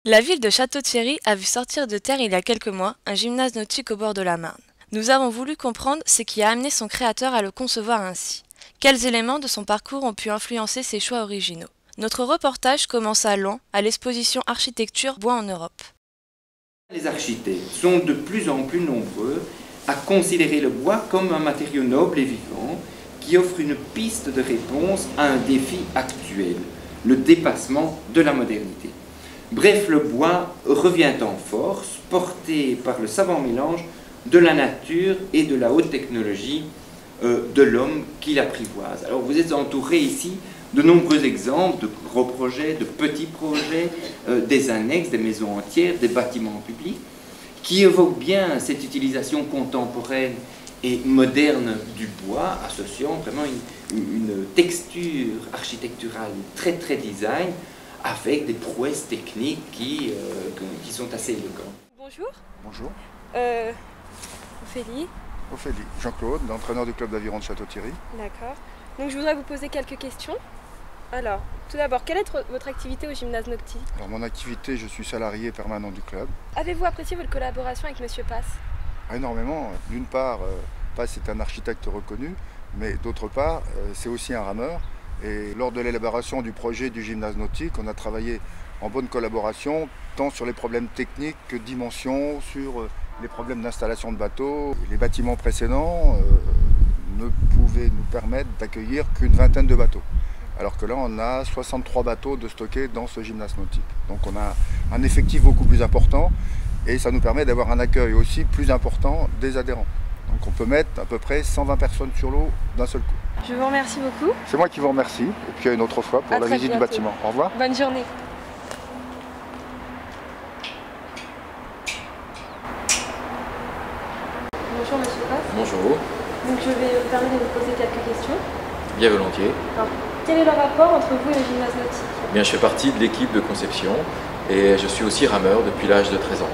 La ville de Château-Thierry a vu sortir de terre il y a quelques mois un gymnase nautique au bord de la Marne. Nous avons voulu comprendre ce qui a amené son créateur à le concevoir ainsi. Quels éléments de son parcours ont pu influencer ses choix originaux? Notre reportage commence à Laon, à l'exposition Architecture Bois en Europe. Les architectes sont de plus en plus nombreux à considérer le bois comme un matériau noble et vivant qui offre une piste de réponse à un défi actuel, le dépassement de la modernité. Bref, le bois revient en force, porté par le savant mélange de la nature et de la haute technologie de l'homme qui l'apprivoise. Alors vous êtes entouré ici de nombreux exemples de gros projets, de petits projets, des annexes, des maisons entières, des bâtiments publics, qui évoquent bien cette utilisation contemporaine et moderne du bois, associant vraiment une texture architecturale très design, avec des prouesses techniques qui sont assez élégantes. Bonjour. Bonjour. Ophélie. Ophélie. Jean-Claude, l'entraîneur du club d'aviron de Château-Thierry. D'accord. Donc je voudrais vous poser quelques questions. Alors, tout d'abord, quelle est votre activité au gymnase nautique? Alors mon activité, je suis salarié permanent du club. Avez-vous apprécié votre collaboration avec Monsieur Pass? Énormément. D'une part, Pass est un architecte reconnu, mais d'autre part, c'est aussi un rameur. Et lors de l'élaboration du projet du gymnase nautique, on a travaillé en bonne collaboration, tant sur les problèmes techniques que dimensions, sur les problèmes d'installation de bateaux. Les bâtiments précédents ne pouvaient nous permettre d'accueillir qu'une vingtaine de bateaux. Alors que là, on a 63 bateaux de stockés dans ce gymnase nautique. Donc on a un effectif beaucoup plus important et ça nous permet d'avoir un accueil aussi plus important des adhérents. Donc on peut mettre à peu près 120 personnes sur l'eau d'un seul coup. Je vous remercie beaucoup. C'est moi qui vous remercie et puis à une autre fois pour la visite du bâtiment. Au revoir. Bonne journée. Bonjour Monsieur Pass. Bonjour, Donc je vais me permettre de vous poser quelques questions. bien volontiers. Alors, quel est le rapport entre vous et le gymnase nautique? Bien, je fais partie de l'équipe de conception et je suis aussi rameur depuis l'âge de 13 ans.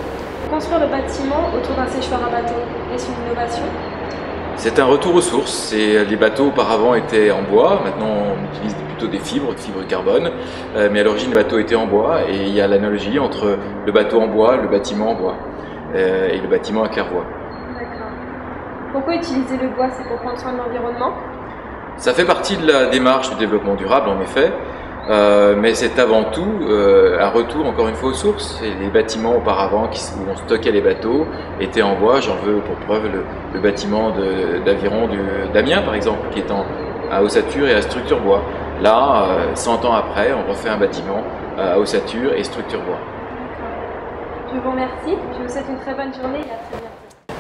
Construire le bâtiment autour d'un séchoir à bateau, est-ce une innovation? C'est un retour aux sources. Les bateaux auparavant étaient en bois, maintenant on utilise plutôt des fibres carbone, mais à l'origine les bateaux étaient en bois et il y a l'analogie entre le bateau en bois, le bâtiment en bois et le bâtiment à claire-voie. D'accord. Pourquoi utiliser le bois? C'est pour prendre soin de l'environnement? Ça fait partie de la démarche du développement durable en effet, mais c'est avant tout un retour encore une fois aux sources. Et les bâtiments auparavant où on stockait les bateaux étaient en bois. J'en veux pour preuve le bâtiment d'aviron d'Amiens par exemple, qui est à ossature et à structure bois. Là, 100 ans après, on refait un bâtiment à ossature et structure bois. Je vous remercie, je vous souhaite une très bonne journée et à très bientôt.